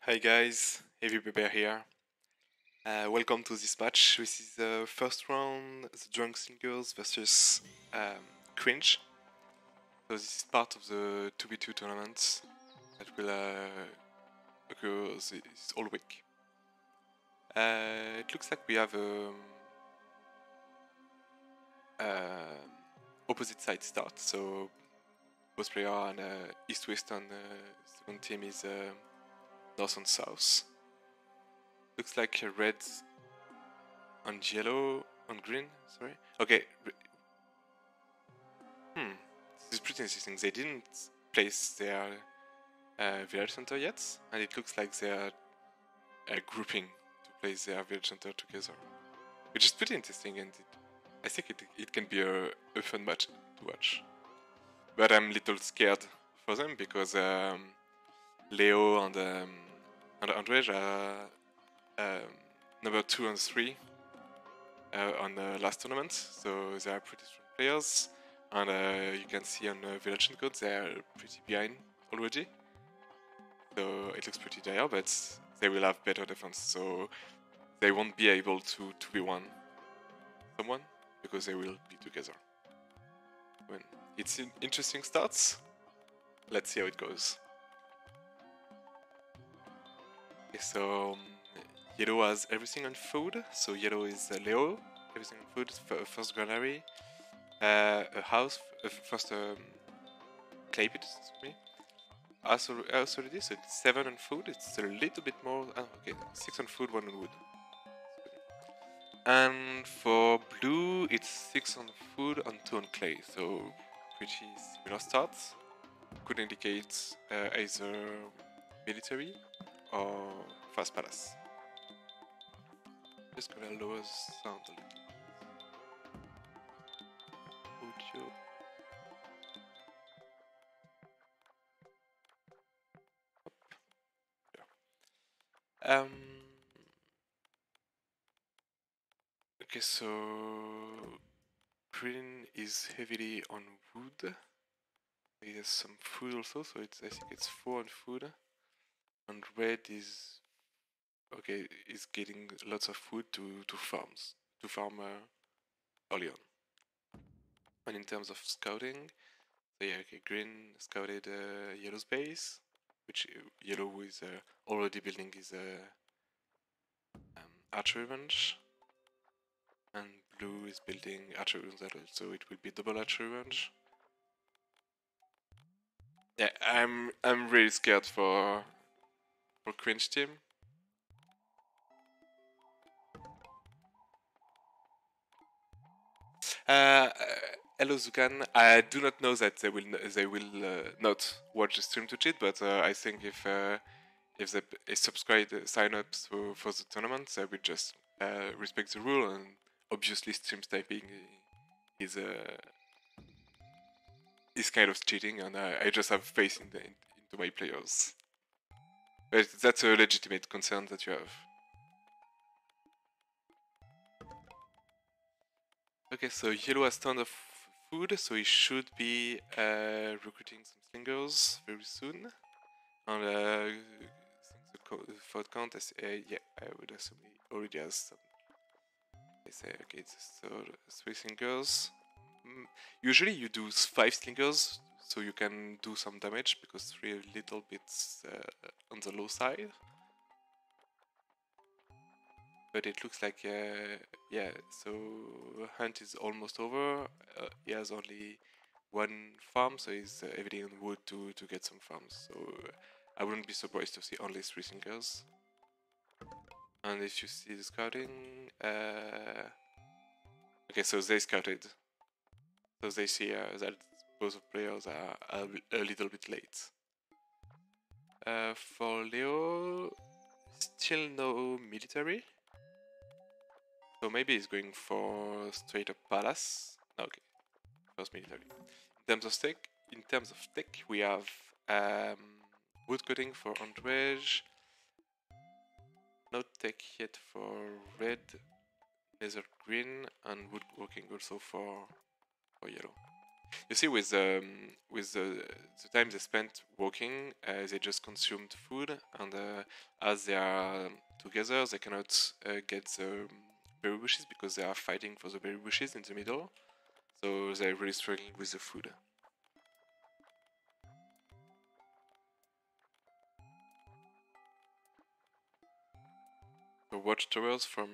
Hi guys, Heavy Bear here. Welcome to this match. This is the first round, the Drunk Slingers versus Cringe. So this is part of the 2v2 tournament that will occur this all week. It looks like we have opposite side start. So both players are on east-west and second team is north and south. Looks like red on yellow, on green, sorry. Okay. This is pretty interesting. They didn't place their village center yet, and it looks like they are grouping to place their village center together. Which is pretty interesting, and I think it can be a fun match to watch. But I'm a little scared for them because Leo and Andrej are number 2 and 3 on the last tournament, so they are pretty strong players. And you can see on the village code they are pretty behind already. So it looks pretty dire, but they will have better defense, so they won't be able to 2v1 someone because they will be together. It's an interesting starts. Let's see how it goes. Okay, so yellow has everything on food. So yellow is Leo, everything on food. First granary, a house, first clay pit. House already, so it's 7 on food. It's a little bit more. Oh, okay, 6 on food, 1 on wood. And for blue, it's 6 on food and 2 on clay. So pretty similar starts. Could indicate either military or fast palace. Just gonna lower the sound a little. Audio. Yeah. Okay, so green is heavily on wood. It has some food also, so I think it's 4 on food. And red is okay, is getting lots of food to farm early on. And in terms of scouting, so yeah, okay, green scouted yellow's base, which yellow is already building his archery range, and blue is building archery range as well, so it will be double archery range. Yeah, I'm really scared for Cringe team. Hello Zukan. I do not know that they will not watch the stream to cheat, but I think if they subscribe, sign up for the tournament, they will just respect the rule, and obviously stream sniping is kind of cheating, and I just have faith into my players. But that's a legitimate concern that you have. Okay, so yellow has tons of food, so he should be recruiting some slingers very soon. And the third count, yeah, I would assume he already has some. I say, okay, so 3 slingers. Usually you do 5 slingers, so you can do some damage, because 3 are a little bit on the low side. But it looks like, yeah, so hunt is almost over. He has only 1 farm, so he's heavily on wood to get some farms. So I wouldn't be surprised to see only 3 singers. And if you see the scouting, okay, so they scouted. So they see that both players are a little bit late. For Leo, still no military. So maybe he's going for straight up palace. Okay, first military. In terms of tech, we have wood cutting for Andrej. No tech yet for red, nether green, and woodworking also for yellow. You see, with the time they spent walking, they just consumed food, and as they are together, they cannot get the berry bushes because they are fighting for the berry bushes in the middle. So they're really struggling with the food. The watchtowers from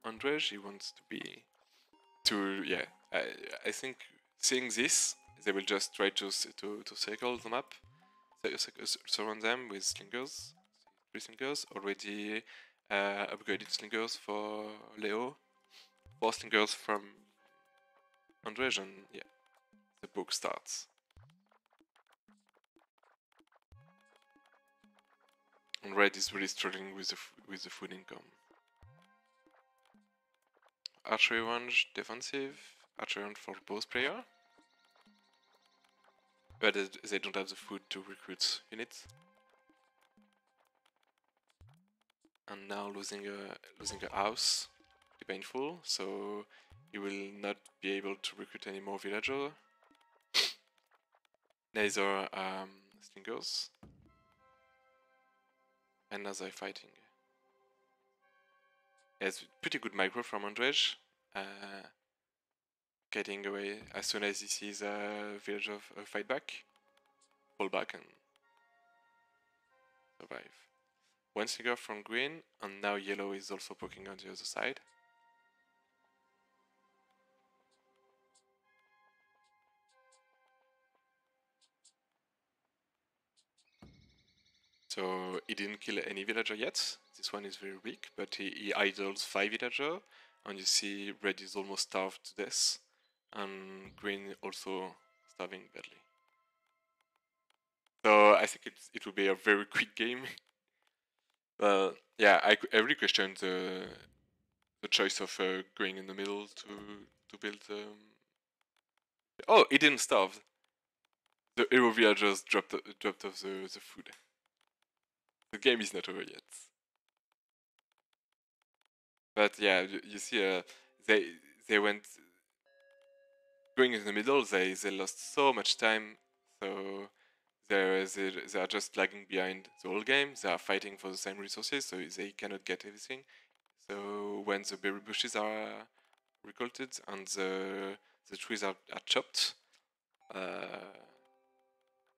Andrej, he wants to be yeah. I think seeing this, they will just try to circle the map, surround them with slingers, 3 slingers already, upgraded slingers for Leo, 4 slingers from Andrej, and yeah, the book starts. And Red is really struggling with the food income. Archery range defensive, archery range for both player. But they don't have the food to recruit units. And now losing a house, pretty painful. So he will not be able to recruit any more villager. Neither slingers. And now they're fighting. Yeah, it's pretty good micro from Andrej. Getting away as soon as he sees a villager fight back, pull back and survive. 1 slinger from green, and now yellow is also poking on the other side. So he didn't kill any villager yet. This one is very weak, but he idles 5 villager, and you see red is almost starved to death, and green also starving badly. So I think it will be a very quick game. Yeah, I really question the choice of going in the middle to build. Oh, he didn't starve. The hero villagers dropped off the food. The game is not over yet. But yeah, you see, they went going in the middle. They lost so much time. So they are just lagging behind the whole game. They are fighting for the same resources, so they cannot get everything. So when the berry bushes are recolted and the trees are chopped,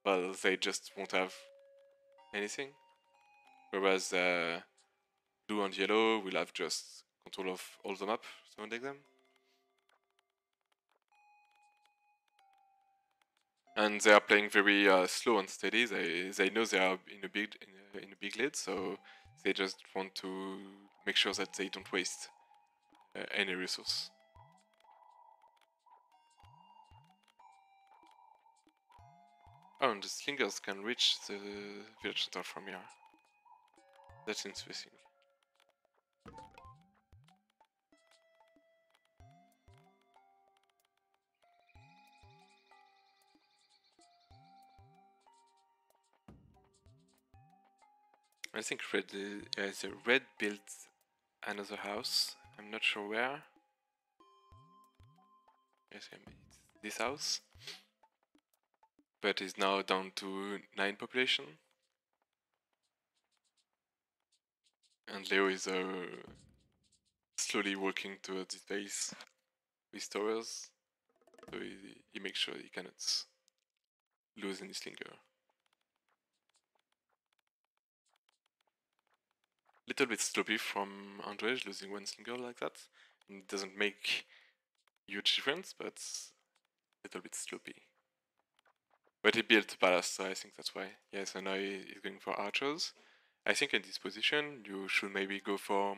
well, they just won't have anything. Whereas blue and yellow will have just control of all the map surrounding them. And they are playing very slow and steady. They know they are in a big lead, so they just want to make sure that they don't waste any resource. Oh, and the slingers can reach the village center from here. That's interesting. I think the red built another house. I'm not sure where. Yes, it's this house. But is now down to 9 population. And Leo is slowly walking towards his base with towers. So he makes sure he cannot lose any slinger. Little bit sloppy from Andrej losing 1 slinger like that. And it doesn't make huge difference, but a little bit sloppy. But he built a palace, so I think that's why. Yeah, so now he's going for archers. I think in this position you should maybe go for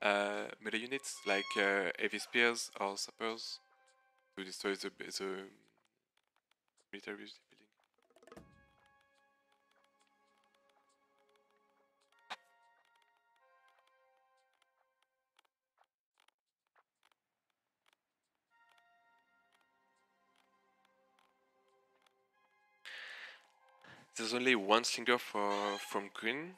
melee units like heavy spears or sappers to destroy the military building. There's only 1 slinger from green,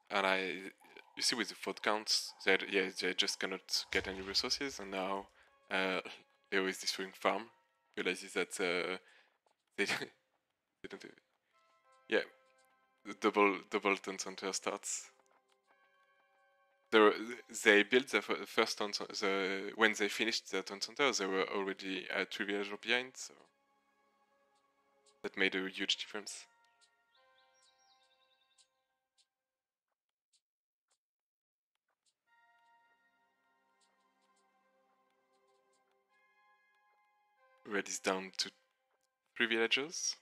and you see with the vote counts that they just cannot get any resources, and now Leo is destroying farm realizes that they, they don't. Yeah, the double town center starts. They built the first town center. When they finished the town center, they were already 3 villagers behind, so that made a huge difference. Red is down to 3 villagers.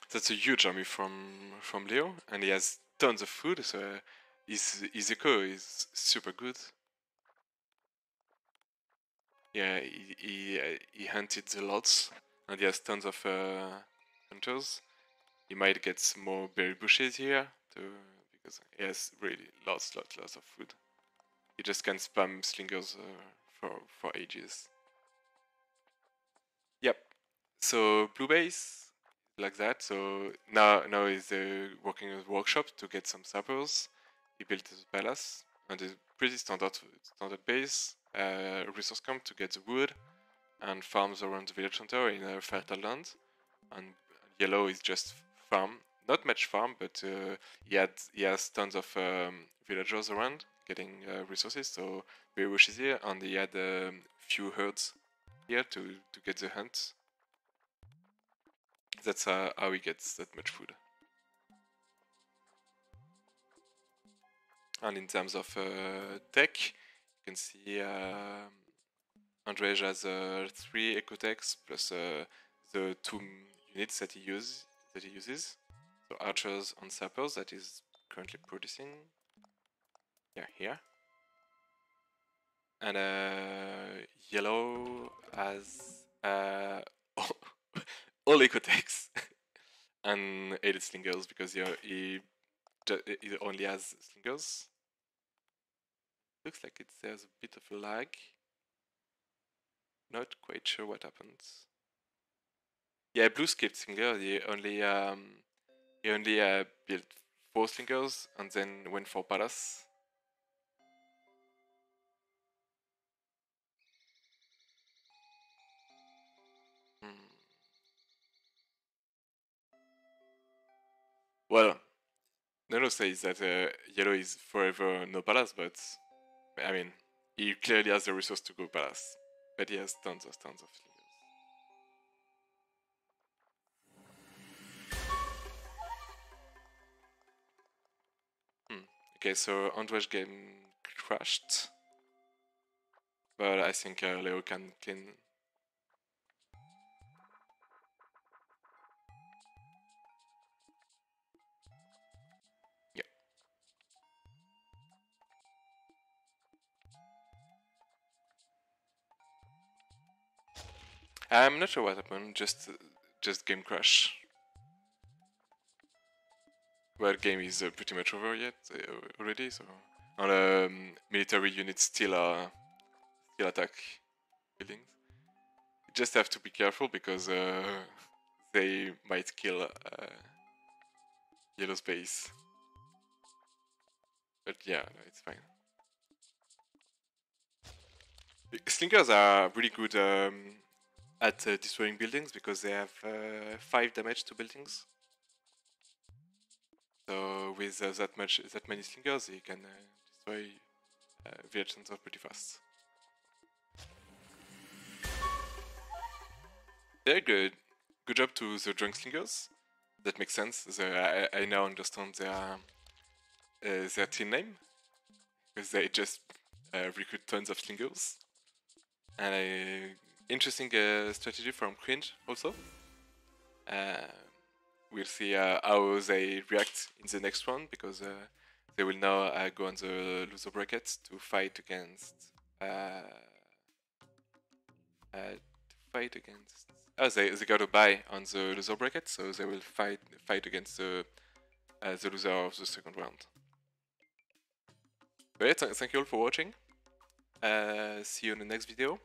That's a huge army from Leo, and he has tons of food, so his eco is super good. Yeah, he hunted a lot, and he has tons of hunters. He might get some more berry bushes here, because he has really lots of food. He just can spam slingers for ages. Yep. So blue base like that. So now he's working at a workshop to get some sappers. He built his palace and a pretty standard base. Resource camp to get the wood and farms around the village center in a fertile land. And yellow is just farm, not much farm, but he has tons of villagers around getting resources. So berry bushes here, and he had few herds here to get the hunt. That's how he gets that much food. And in terms of tech, you can see Andrej has 3 ecotechs plus the 2 units that he uses. So archers and sappers that is currently producing. Yeah, here. And yellow has all ecotechs and 8 slingers because he only has slingers. Looks like there's a bit of a lag. Not quite sure what happens. Yeah, blue skipped slinger. He only built 4 slingers and then went for palace. Well, Nano says that yellow is forever no palace, but I mean, he clearly has the resource to go palace, but he has tons of slingers. Okay, so Andrej game crashed, but I think Leo can clean. Yeah. I'm not sure what happened. Just game crash. Well, game is pretty much over yet already. So, and military units still attack buildings. You just have to be careful because they might kill yellow's base. But yeah, no, it's fine. Slingers are really good at destroying buildings because they have 5 damage to buildings. So with that many slingers, you can destroy village centers pretty fast. Very good. Good job to the drunk slingers. That makes sense. I now understand their team name because they just recruit tons of slingers. And interesting strategy from Cringe also. We'll see how they react in the next round because they will now go on the loser bracket to fight against. Oh, they got a buy on the loser bracket, so they will fight against the loser of the second round. But yeah, thank you all for watching. See you in the next video.